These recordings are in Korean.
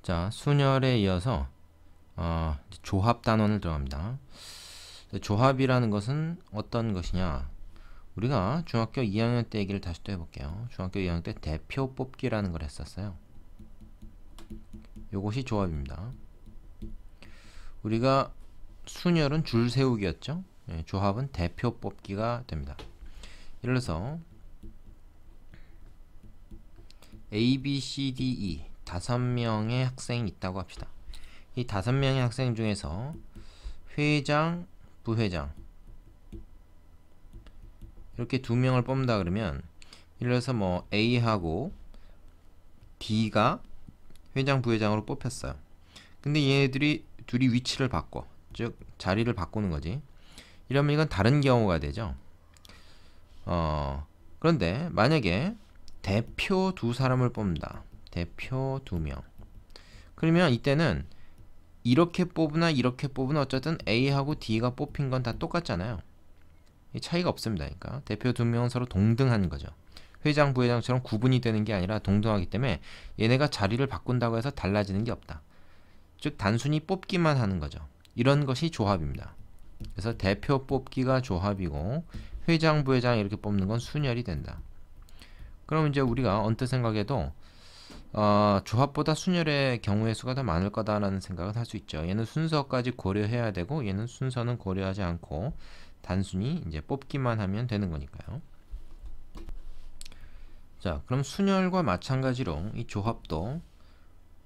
자, 순열에 이어서 조합 단원을 들어갑니다. 조합이라는 것은 어떤 것이냐? 우리가 중학교 2학년 때 얘기를 다시 또 해볼게요. 중학교 2학년 때 대표 뽑기라는 걸 했었어요. 요것이 조합입니다. 우리가 순열은 줄 세우기였죠. 조합은 대표 뽑기가 됩니다. 예를 들어서 A, B, C, D, E 5명의 학생이 있다고 합시다. 이 5명의 학생 중에서 회장, 부회장 이렇게 2명을 뽑는다 그러면 예를 들어서 뭐 A하고 D가 회장, 부회장으로 뽑혔어요. 근데 얘네들이 둘이 위치를 바꿔, 즉 자리를 바꾸는 거지. 이러면 이건 다른 경우가 되죠. 그런데 만약에 대표 2사람을 뽑는다. 대표 2명. 그러면 이때는 이렇게 뽑으나 이렇게 뽑으나 어쨌든 A하고 D가 뽑힌 건 다 똑같잖아요. 차이가 없습니다. 그러니까 대표 2명은 서로 동등한 거죠. 회장, 부회장처럼 구분이 되는 게 아니라 동등하기 때문에 얘네가 자리를 바꾼다고 해서 달라지는 게 없다. 즉 단순히 뽑기만 하는 거죠. 이런 것이 조합입니다. 그래서 대표 뽑기가 조합이고 회장, 부회장 이렇게 뽑는 건 순열이 된다. 그럼 이제 우리가 언뜻 생각해도 조합보다 순열의 경우의 수가 더 많을 거다라는 생각을 할 수 있죠. 얘는 순서까지 고려해야 되고 얘는 순서는 고려하지 않고 단순히 이제 뽑기만 하면 되는 거니까요. 자, 그럼 순열과 마찬가지로 이 조합도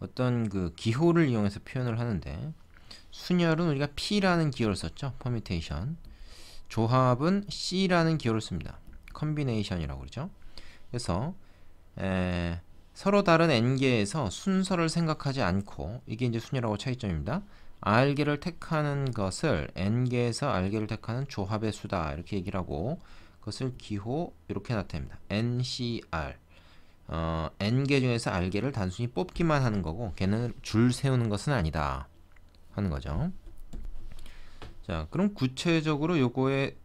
어떤 그 기호를 이용해서 표현을 하는데, 순열은 우리가 P라는 기호를 썼죠. 퍼뮤테이션. 조합은 C라는 기호를 씁니다. 컨비네이션이라고 그러죠. 그래서 서로 다른 n개에서 순서를 생각하지 않고, 이게 이제 순열하고 차이점입니다. r개를 택하는 것을 n개에서 r개를 택하는 조합의 수다 이렇게 얘기를 하고, 그것을 기호 이렇게 나타냅니다. ncr. n개 중에서 r개를 단순히 뽑기만 하는 거고 걔는 줄 세우는 것은 아니다 하는 거죠. 자, 그럼 구체적으로 요거의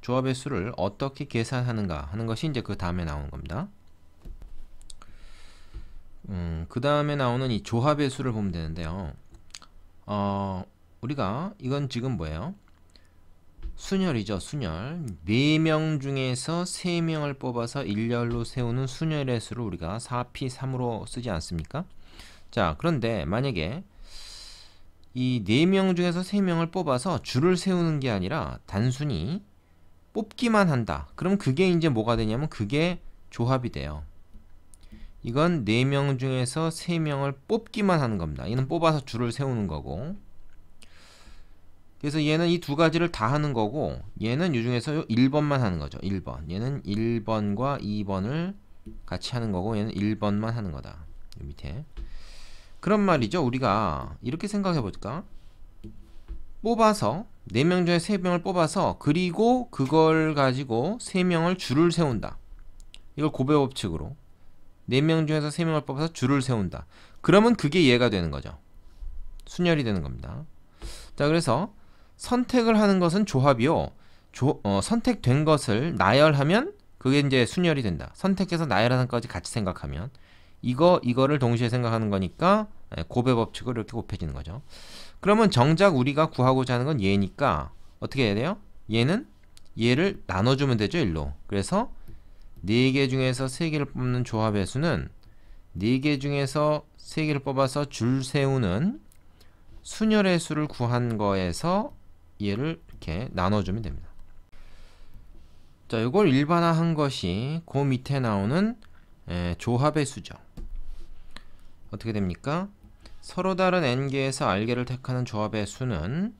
조합의 수를 어떻게 계산하는가 하는 것이 이제 그 다음에 나오는 겁니다. 그 다음에 나오는 이 조합의 수를 보면 되는데요. 우리가 이건 지금 뭐예요? 순열이죠. 순열. 4명 중에서 3명을 뽑아서 일렬로 세우는 순열의 수를 우리가 4P3으로 쓰지 않습니까? 자, 그런데 만약에 이 4명 중에서 3명을 뽑아서 줄을 세우는 게 아니라 단순히 뽑기만 한다. 그럼 그게 이제 뭐가 되냐면 그게 조합이 돼요. 이건 4명 중에서 3명을 뽑기만 하는 겁니다. 얘는 뽑아서 줄을 세우는 거고, 그래서 얘는 이 두 가지를 다 하는 거고, 얘는 이 중에서 1번만 하는 거죠. 1번. 얘는 1번과 2번을 같이 하는 거고, 얘는 1번만 하는 거다. 이 밑에. 그런 말이죠. 우리가 이렇게 생각해 볼까? 뽑아서 4명 중에 3명을 뽑아서, 그리고 그걸 가지고 3명을 줄을 세운다. 이걸 고배 법칙으로 4명 중에서 3명을 뽑아서 줄을 세운다. 그러면 그게 얘가 되는 거죠. 순열이 되는 겁니다. 자, 그래서 선택을 하는 것은 조합이요. 선택된 것을 나열하면 그게 이제 순열이 된다. 선택해서 나열하는 것까지 같이 생각하면 이거를 동시에 생각하는 거니까 곱의 법칙으로 이렇게 곱해지는 거죠. 그러면 정작 우리가 구하고자 하는 건 얘니까 어떻게 해야 돼요? 얘를 나눠주면 되죠, 일로. 그래서 4개 중에서 3개를 뽑는 조합의 수는 4개 중에서 3개를 뽑아서 줄 세우는 순열의 수를 구한 거에서 얘를 이렇게 나눠주면 됩니다. 자, 이걸 일반화한 것이 그 밑에 나오는 조합의 수죠. 어떻게 됩니까? 서로 다른 n개에서 r개를 택하는 조합의 수는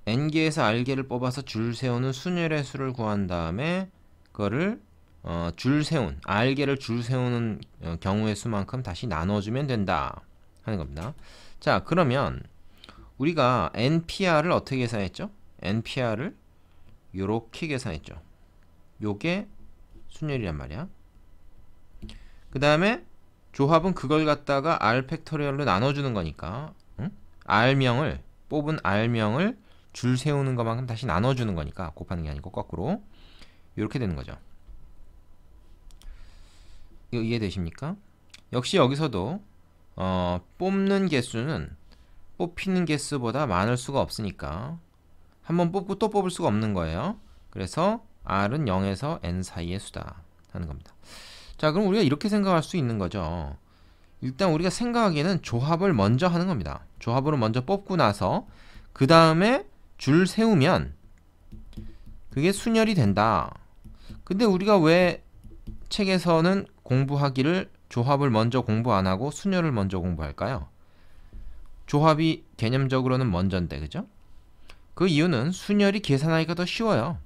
n개에서 r개를 뽑아서 줄 세우는 순열의 수를 구한 다음에 그거를 r개를 줄 세우는 경우의 수만큼 다시 나눠주면 된다 하는 겁니다. 자, 그러면 우리가 NPR을 어떻게 계산했죠? NPR을 요렇게 계산했죠. 요게 순열이란 말이야. 그 다음에 조합은 그걸 갖다가 R 팩토리얼로 나눠주는 거니까, R명을 뽑은 R명을 줄 세우는 것만큼 다시 나눠주는 거니까 곱하는 게 아니고 거꾸로 이렇게 되는 거죠. 이거 이해되십니까? 역시 여기서도 뽑는 개수는 뽑히는 개수보다 많을 수가 없으니까 한번 뽑고 또 뽑을 수가 없는 거예요. 그래서 R은 0에서 n 사이의 수다 하는 겁니다. 자, 그럼 우리가 이렇게 생각할 수 있는 거죠. 일단 우리가 생각하기에는 조합을 먼저 하는 겁니다. 조합으로 먼저 뽑고 나서 그 다음에 줄 세우면 그게 순열이 된다. 근데 우리가 왜 책에서는 공부하기를 조합을 먼저 공부 안 하고 순열을 먼저 공부할까요? 조합이 개념적으로는 먼저인데, 그죠? 그 이유는 순열이 계산하기가 더 쉬워요.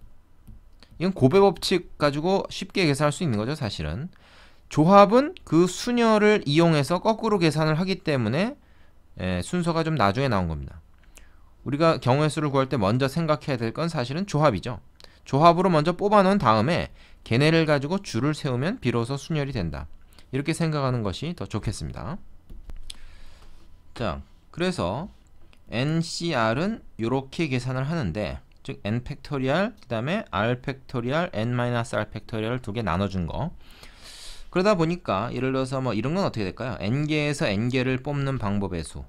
이건 고배 법칙 가지고 쉽게 계산할 수 있는 거죠, 사실은. 조합은 그 순열을 이용해서 거꾸로 계산을 하기 때문에 순서가 좀 나중에 나온 겁니다. 우리가 경우의 수를 구할 때 먼저 생각해야 될 건 사실은 조합이죠. 조합으로 먼저 뽑아 놓은 다음에 걔네를 가지고 줄을 세우면 비로소 순열이 된다. 이렇게 생각하는 것이 더 좋겠습니다. 자, 그래서 NCR은 이렇게 계산을 하는데, 즉 n 팩토리얼 그 다음에 r 팩토리얼 n-r 팩토리얼 두 개 나눠준 거. 그러다 보니까 예를 들어서 뭐 이런 건 어떻게 될까요? n개에서 n개를 뽑는 방법의 수.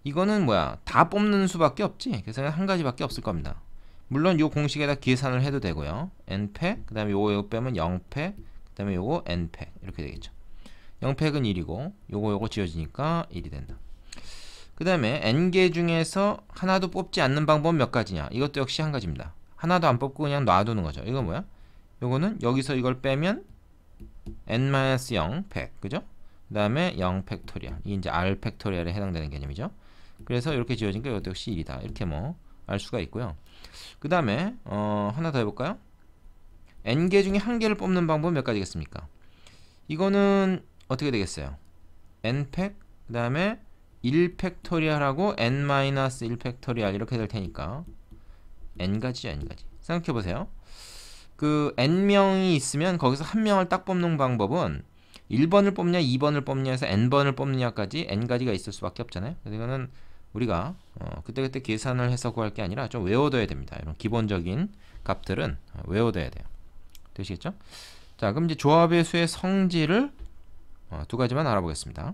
이거는 뭐야? 다 뽑는 수밖에 없지. 계산은 한 가지밖에 없을 겁니다. 물론 이 공식에다 계산을 해도 되고요. n팩, 그 다음에 요거 빼면 0팩, 그 다음에 요거 n팩 이렇게 되겠죠. 0팩은 1이고 요거 지워지니까 1이 된다. 그 다음에 n개 중에서 하나도 뽑지 않는 방법은 몇 가지냐? 이것도 역시 한 가지입니다. 하나도 안 뽑고 그냥 놔두는 거죠. 이거 뭐야? 요거는 여기서 이걸 빼면 n-0 팩, 그죠? 그 다음에 0 팩토리얼, 이게 이제 r 팩토리얼에 해당되는 개념이죠. 그래서 이렇게 지워지니까 이것도 역시 1이다. 이렇게 뭐 알 수가 있고요. 그 다음에 하나 더 해볼까요? n개 중에 한 개를 뽑는 방법은 몇 가지겠습니까? 이거는 어떻게 되겠어요? n팩, 그 다음에 1팩토리얼하고 n-1 팩토리얼 이렇게 될 테니까 n가지죠, n가지. 생각해보세요. 그 n명이 있으면 거기서 한 명을 딱 뽑는 방법은 1번을 뽑냐 2번을 뽑냐 해서 n번을 뽑느냐까지 n가지가 있을 수밖에 없잖아요. 그래서 이거는 우리가 그때그때 계산을 해서 구할 게 아니라 좀 외워둬야 됩니다. 이런 기본적인 값들은 외워둬야 돼요. 되시겠죠? 자, 그럼 이제 조합의 수의 성질을 두 가지만 알아보겠습니다.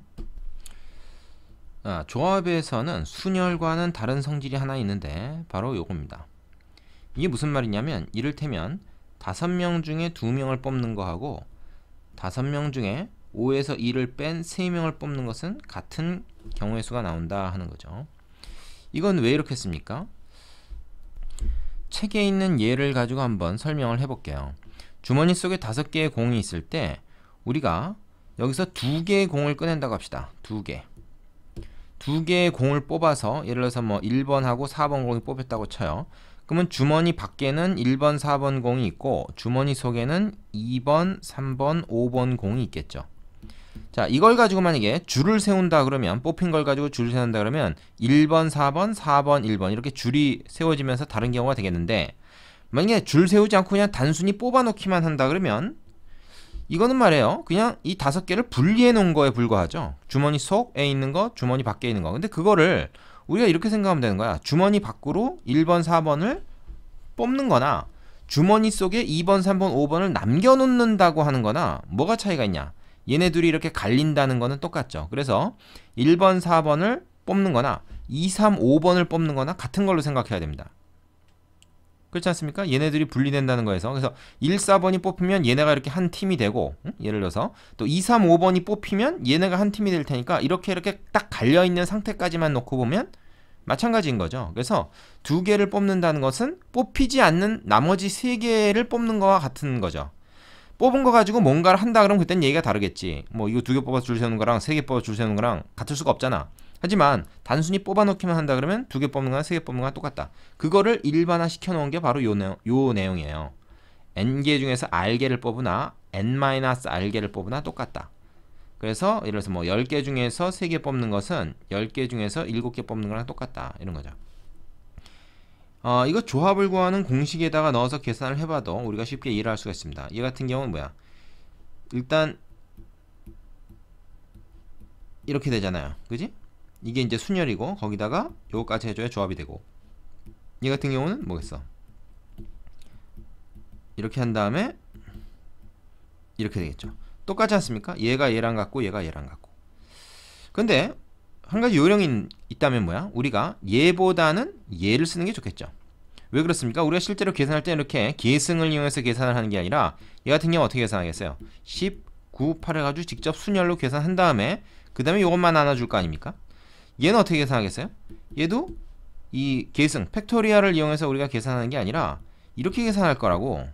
조합에서는 순열과는 다른 성질이 하나 있는데 바로 요겁니다. 이게 무슨 말이냐면 이를테면 5명 중에 2명을 뽑는 거하고 5명 중에 5에서 2를 뺀 3명을 뽑는 것은 같은 경우의 수가 나온다 하는 거죠. 이건 왜 이렇게 씁니까? 책에 있는 예를 가지고 한번 설명을 해볼게요. 주머니 속에 5개의 공이 있을 때 우리가 여기서 2개의 공을 꺼낸다고 합시다. 2개. 2개의 공을 뽑아서 예를 들어서 뭐 1번하고 4번 공이 뽑혔다고 쳐요. 그러면 주머니 밖에는 1번, 4번 공이 있고 주머니 속에는 2번, 3번, 5번 공이 있겠죠. 자, 이걸 가지고 만약에 줄을 세운다 그러면 뽑힌 걸 가지고 줄을 세운다 그러면 1번, 4번, 4번, 1번 이렇게 줄이 세워지면서 다른 경우가 되겠는데, 만약에 줄 세우지 않고 그냥 단순히 뽑아놓기만 한다 그러면 이거는 말이에요. 그냥 이 5개를 분리해 놓은 거에 불과하죠. 주머니 속에 있는 거, 주머니 밖에 있는 거. 근데 그거를 우리가 이렇게 생각하면 되는 거야. 주머니 밖으로 1번, 4번을 뽑는 거나 주머니 속에 2번, 3번, 5번을 남겨놓는다고 하는 거나 뭐가 차이가 있냐? 얘네 둘이 이렇게 갈린다는 거는 똑같죠. 그래서 1번, 4번을 뽑는 거나 2, 3, 5번을 뽑는 거나 같은 걸로 생각해야 됩니다. 그렇지 않습니까? 얘네들이 분리된다는 거에서. 그래서 1, 4번이 뽑히면 얘네가 이렇게 한 팀이 되고, 예를 들어서 또 2, 3, 5번이 뽑히면 얘네가 한 팀이 될 테니까 이렇게 딱 갈려있는 상태까지만 놓고 보면 마찬가지인 거죠. 그래서 2개를 뽑는다는 것은 뽑히지 않는 나머지 3개를 뽑는 거와 같은 거죠. 뽑은 거 가지고 뭔가를 한다 그러면 그땐 얘기가 다르겠지. 뭐 이거 2개 뽑아서 줄 세우는 거랑 3개 뽑아서 줄 세우는 거랑 같을 수가 없잖아. 하지만 단순히 뽑아놓기만 한다 그러면 2개 뽑는 거나 3개 뽑는 거나 똑같다. 그거를 일반화 시켜놓은 게 바로 요 내용이에요. n개 중에서 r개를 뽑으나 n-r개를 뽑으나 똑같다. 그래서 예를 들어서 뭐 10개 중에서 3개 뽑는 것은 10개 중에서 7개 뽑는 거랑 똑같다. 이런 거죠. 이거 조합을 구하는 공식에다가 넣어서 계산을 해봐도 우리가 쉽게 이해를 할 수가 있습니다. 얘 같은 경우는 뭐야? 일단 이렇게 되잖아요. 그지? 이게 이제 순열이고 거기다가 요거까지 해줘야 조합이 되고, 얘 같은 경우는 뭐겠어? 이렇게 한 다음에 이렇게 되겠죠. 똑같지 않습니까? 얘가 얘랑 같고 얘가 얘랑 같고. 근데 한 가지 요령이 있다면 뭐야? 우리가 얘보다는 얘를 쓰는 게 좋겠죠. 왜 그렇습니까? 우리가 실제로 계산할 때 이렇게 계승을 이용해서 계산을 하는 게 아니라 얘 같은 경우 어떻게 계산하겠어요? 10, 9, 8 해가지고 직접 순열로 계산한 다음에 그 다음에 이것만 나눠줄 거 아닙니까? 얘는 어떻게 계산하겠어요? 얘도 이 계승, 팩토리얼을 이용해서 우리가 계산하는 게 아니라 이렇게 계산할 거라고.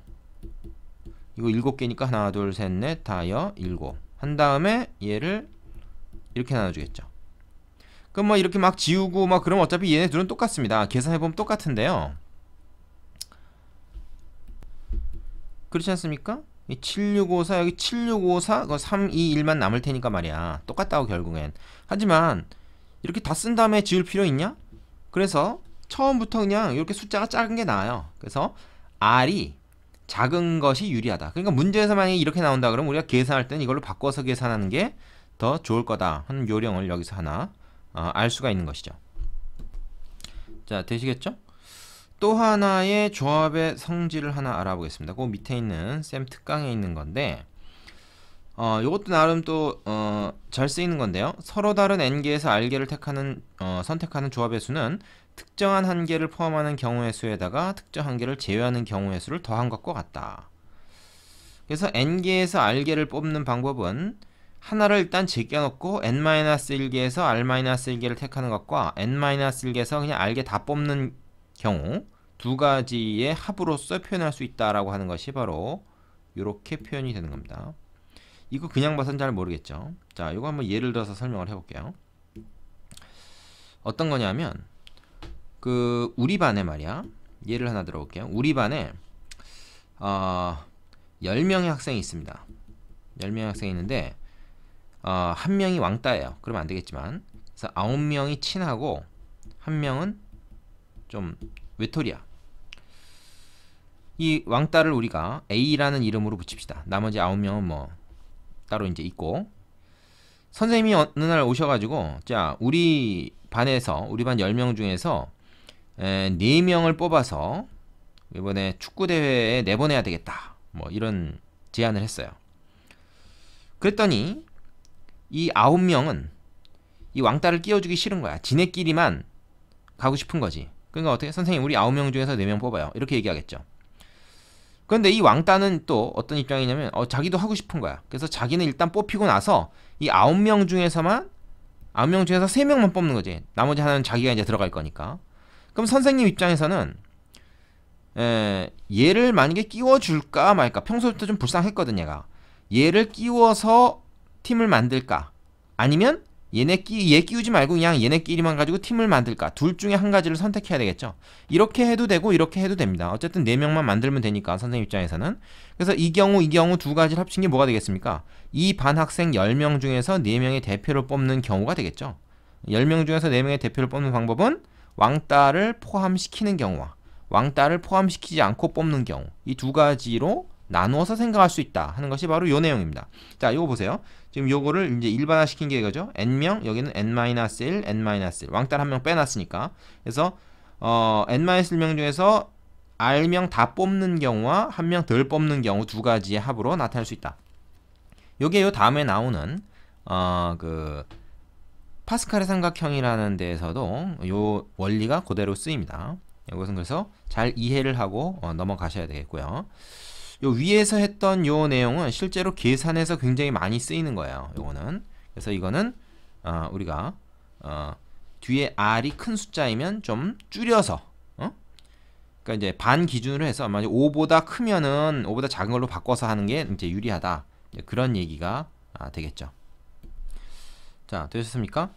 이거 7개니까 하나, 둘, 셋, 넷, 다여, 7. 한 다음에 얘를 이렇게 나눠주겠죠. 그럼 뭐 이렇게 막 지우고 막 그러면 어차피 얘네 둘은 똑같습니다. 계산해보면 똑같은데요. 그렇지 않습니까? 7654 여기 7654 그거 321만 남을 테니까 말이야. 똑같다고 결국엔. 하지만 이렇게 다 쓴 다음에 지울 필요 있냐? 그래서 처음부터 그냥 이렇게 숫자가 작은 게 나아요. 그래서 R이 작은 것이 유리하다. 그러니까 문제에서 만약에 이렇게 나온다 그러면 우리가 계산할 때는 이걸로 바꿔서 계산하는 게 더 좋을 거다 하는 요령을 여기서 하나 알 수가 있는 것이죠. 자, 되시겠죠? 또 하나의 조합의 성질을 하나 알아보겠습니다. 그 밑에 있는 쌤 특강에 있는 건데 요것도 나름 또 잘 쓰이는 건데요. 서로 다른 n개에서 r개를 선택하는 조합의 수는 특정한 한 개를 포함하는 경우의 수에다가 특정 한 개를 제외하는 경우의 수를 더한 것과 같다. 그래서 n개에서 r개를 뽑는 방법은 하나를 일단 제껴놓고 n-1개에서 r-1개를 택하는 것과 n-1개에서 그냥 r개 다 뽑는 경우 두 가지의 합으로서 표현할 수 있다라고 하는 것이 바로 이렇게 표현이 되는 겁니다. 이거 그냥 봐서는 잘 모르겠죠. 자, 이거 한번 예를 들어서 설명을 해볼게요. 어떤 거냐면 우리 반에 말이야. 예를 하나 들어볼게요. 우리 반에 10명의 학생이 있습니다. 10명의 학생이 있는데 한 명이 왕따예요. 그러면 안 되겠지만 그래서 9명이 친하고 한 명은 좀 외톨이야. 이 왕따를 우리가 A라는 이름으로 붙입시다. 나머지 9명은 뭐 따로 이제 있고 선생님이 어느 날 오셔가지고 자 우리 반 10명 중에서 4명을 뽑아서 이번에 축구대회에 내보내야 되겠다. 뭐 이런 제안을 했어요. 그랬더니 이 9명은 이 왕따를 끼워주기 싫은 거야. 지네끼리만 가고 싶은 거지. 그러니까 어떻게? 선생님 우리 9명 중에서 4명 뽑아요. 이렇게 얘기하겠죠. 그런데 이 왕따는 또 어떤 입장이냐면 자기도 하고 싶은 거야. 그래서 자기는 일단 뽑히고 나서 이 9명 중에서 3명만 뽑는 거지. 나머지 하나는 자기가 이제 들어갈 거니까. 그럼 선생님 입장에서는 얘를 만약에 끼워줄까 말까. 평소부터 좀 불쌍했거든 얘가. 얘를 끼워서 팀을 만들까 아니면 얘 끼우지 말고 그냥 얘네끼리만 가지고 팀을 만들까. 둘 중에 한 가지를 선택해야 되겠죠. 이렇게 해도 되고 이렇게 해도 됩니다. 어쨌든 4명만 만들면 되니까 선생님 입장에서는. 그래서 이 경우 두 가지를 합친 게 뭐가 되겠습니까? 이 반 학생 10명 중에서 4명의 대표를 뽑는 경우가 되겠죠. 10명 중에서 4명의 대표를 뽑는 방법은 왕따를 포함시키는 경우와 왕따를 포함시키지 않고 뽑는 경우, 이 두 가지로 나누어서 생각할 수 있다 하는 것이 바로 이 내용입니다. 자, 이거 보세요. 지금 요거를 이제 일반화 시킨 게 이거죠. n명, 여기는 n-1, n-1. 왕따를 한 명 빼놨으니까. 그래서 n-1명 중에서 r명 다 뽑는 경우와 한 명 덜 뽑는 경우 두 가지의 합으로 나타낼 수 있다. 요게 요 다음에 나오는 파스칼의 삼각형이라는 데에서도 요 원리가 그대로 쓰입니다. 이것은 그래서 잘 이해를 하고 넘어가셔야 되겠고요. 요 위에서 했던 요 내용은 실제로 계산에서 굉장히 많이 쓰이는 거예요. 요거는. 그래서 이거는 우리가 뒤에 r이 큰 숫자이면 좀 줄여서 그러니까 이제 반 기준으로 해서 만약 5보다 크면은 5보다 작은 걸로 바꿔서 하는 게 이제 유리하다. 그런 얘기가 되겠죠. 자, 되셨습니까?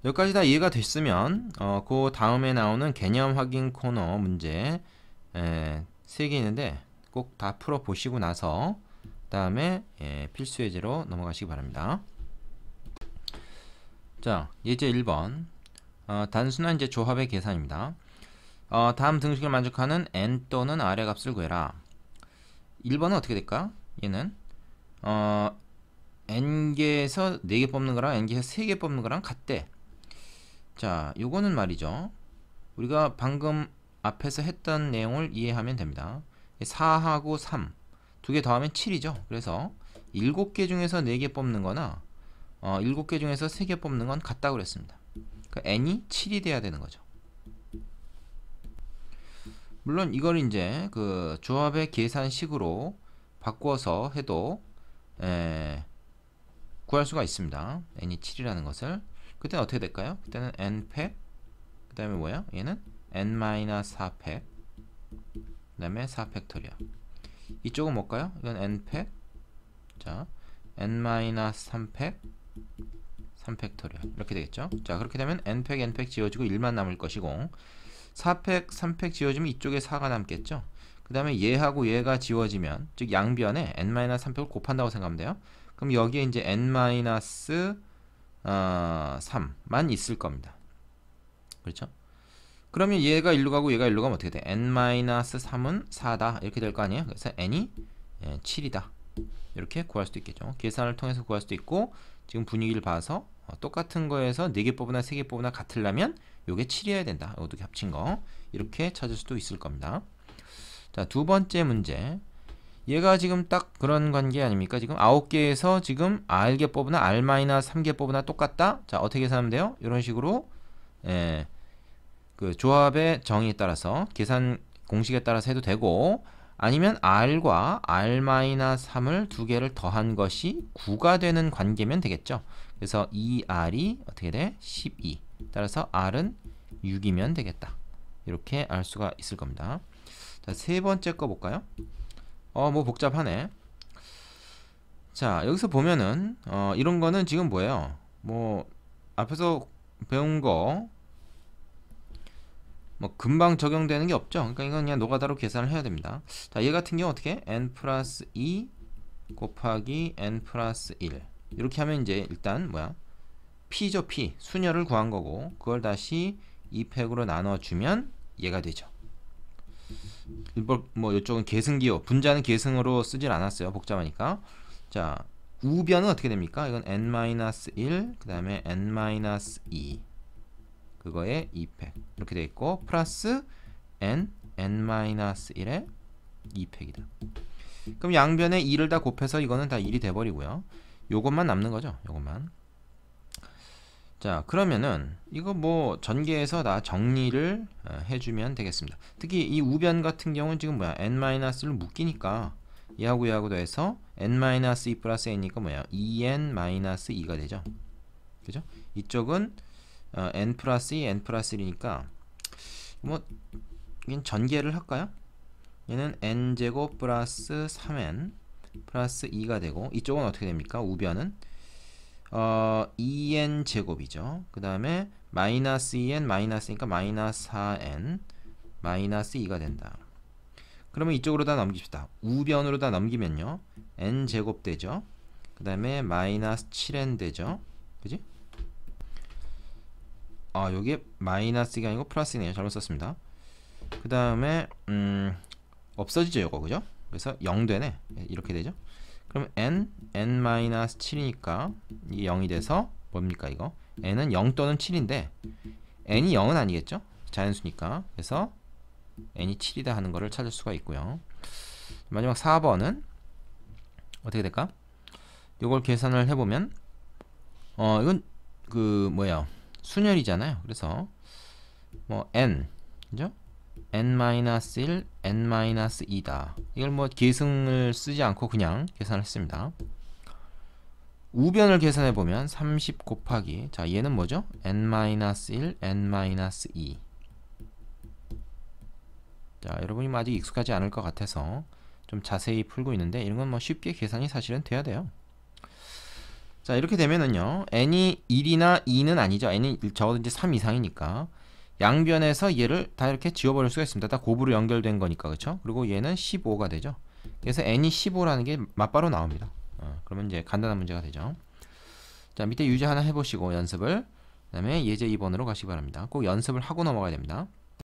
여기까지 다 이해가 됐으면 그 다음에 나오는 개념 확인 코너 문제 3개 있는데 꼭 다 풀어 보시고 나서 다음에 필수 예제로 넘어가시기 바랍니다. 자, 예제 1번 단순한 이제 조합의 계산입니다. 다음 등식을 만족하는 n 또는 r의 값을 구해라. 1번은 어떻게 될까? 얘는 n개에서 4개 뽑는 거랑 n개에서 3개 뽑는 거랑 같대. 자, 요거는 말이죠. 우리가 방금 앞에서 했던 내용을 이해하면 됩니다. 4하고 3 두 개 더하면 7이죠. 그래서 7개 중에서 4개 뽑는 거나 7개 중에서 3개 뽑는 건 같다고 그랬습니다. 그러니까 n이 7이 돼야 되는 거죠. 물론 이걸 이제 그 조합의 계산식으로 바꿔서 해도 구할 수가 있습니다. n이 7이라는 것을. 그때는 어떻게 될까요? 그때는 n팩, 그 다음에 뭐야? 얘는 n-4팩, 그 다음에 4팩토리얼. 이쪽은 뭘까요? 이건 n팩, 자 n-3팩, 3팩토리얼 이렇게 되겠죠. 자 그렇게 되면 n팩, n팩 지워지고 1만 남을 것이고 4팩, 3팩 지워지면 이쪽에 4가 남겠죠. 그 다음에 얘하고 얘가 지워지면, 즉 양변에 n-3팩을 곱한다고 생각하면 돼요. 그럼 여기에 이제 n-3만 있을 겁니다. 그렇죠? 그러면 얘가 일로 가고 얘가 일로 가면 어떻게 돼? n-3은 4다 이렇게 될 거 아니에요. 그래서 n이 7이다 이렇게 구할 수도 있겠죠. 계산을 통해서 구할 수도 있고, 지금 분위기를 봐서 똑같은 거에서 4개 뽑으나 3개 뽑으나 같으려면 요게 7이어야 된다. 이것도 합친 거 이렇게 찾을 수도 있을 겁니다. 자, 두 번째 문제. 얘가 지금 딱 그런 관계 아닙니까? 지금 9개에서 지금 R개 뽑으나 R-3개 뽑으나 똑같다. 자, 어떻게 계산하면 돼요? 이런 식으로 그 조합의 정의에 따라서 계산 공식에 따라서 해도 되고, 아니면 R과 R-3을 두 개를 더한 것이 9가 되는 관계면 되겠죠. 그래서 2R이 어떻게 돼? 12. 따라서 R은 6이면 되겠다. 이렇게 알 수가 있을 겁니다. 자, 세 번째 거 볼까요? 뭐 복잡하네. 자, 여기서 보면은 이런 거는 지금 뭐예요? 뭐 앞에서 배운 거 뭐 금방 적용되는 게 없죠. 그러니까 이건 그냥 노가다로 계산을 해야 됩니다. 자, 얘 같은 경우 어떻게? n 플러스 2 곱하기 n 플러스 1 이렇게 하면 이제 일단 뭐야? p죠. p 수녀를 구한 거고, 그걸 다시 2팩으로 나눠주면 얘가 되죠. 뭐 이쪽은 계승기호, 분자는 계승으로 쓰질 않았어요. 복잡하니까. 자, 우변은 어떻게 됩니까? 이건 n-1 그 다음에 n-2 그거에 2팩 이렇게 돼 있고, 플러스 n-1의 2팩이다. 그럼 양변에 2를 다 곱해서 이거는 다 1이 돼버리고요. 요것만 남는 거죠. 요것만. 자, 그러면은 이거 뭐 전개해서 다 정리를 해주면 되겠습니다. 특히 이 우변 같은 경우는 지금 뭐야? n-를 묶이니까 얘하고 얘하고 더해서 n-2 플러스 n이니까 뭐야? 2n-2가 되죠. 그죠? 이쪽은 n 플러스 2, n 플러스 1이니까 뭐 이건 전개를 할까요? 얘는 n제곱 플러스 3n 플러스 2가 되고, 이쪽은 어떻게 됩니까? 우변은 2n 제곱이죠. 그 다음에 마이너스 2n 마이너스니까 마이너스 4n 마이너스 2가 된다. 그러면 이쪽으로 다 넘깁시다. 우변으로 다 넘기면요 n 제곱 되죠. 그 다음에 마이너스 7n 되죠. 그지? 여기에 마이너스가 아니고 플러스네요. 잘못 썼습니다. 그 다음에 없어지죠 요거. 그죠? 그래서 0 되네. 이렇게 되죠. 그럼 n-7이니까 이게 0이 돼서 뭡니까 이거? n은 0 또는 7인데 n이 0은 아니겠죠? 자연수니까. 그래서 n이 7이다 하는 거를 찾을 수가 있고요. 마지막 4번은 어떻게 될까? 이걸 계산을 해보면 이건 그 뭐야? 순열이잖아요. 그래서 뭐 n, 그죠? n-1, n-2다. 이걸 뭐 계승을 쓰지 않고 그냥 계산을 했습니다. 우변을 계산해 보면 30 곱하기, 자 얘는 뭐죠? n-1, n-2. 자, 여러분이 아직 익숙하지 않을 것 같아서 좀 자세히 풀고 있는데, 이런 건 뭐 쉽게 계산이 사실은 돼야 돼요. 자, 이렇게 되면은요 n이 1이나 2는 아니죠. n이 적어도 이제 3 이상이니까 양변에서 얘를 다 이렇게 지워버릴 수가 있습니다. 다 곱으로 연결된 거니까. 그렇죠? 그리고 얘는 15가 되죠. 그래서 n이 15라는 게 맞바로 나옵니다. 그러면 이제 간단한 문제가 되죠. 자, 밑에 유제 하나 해보시고 연습을, 그 다음에 예제 2번으로 가시기 바랍니다. 꼭 연습을 하고 넘어가야 됩니다.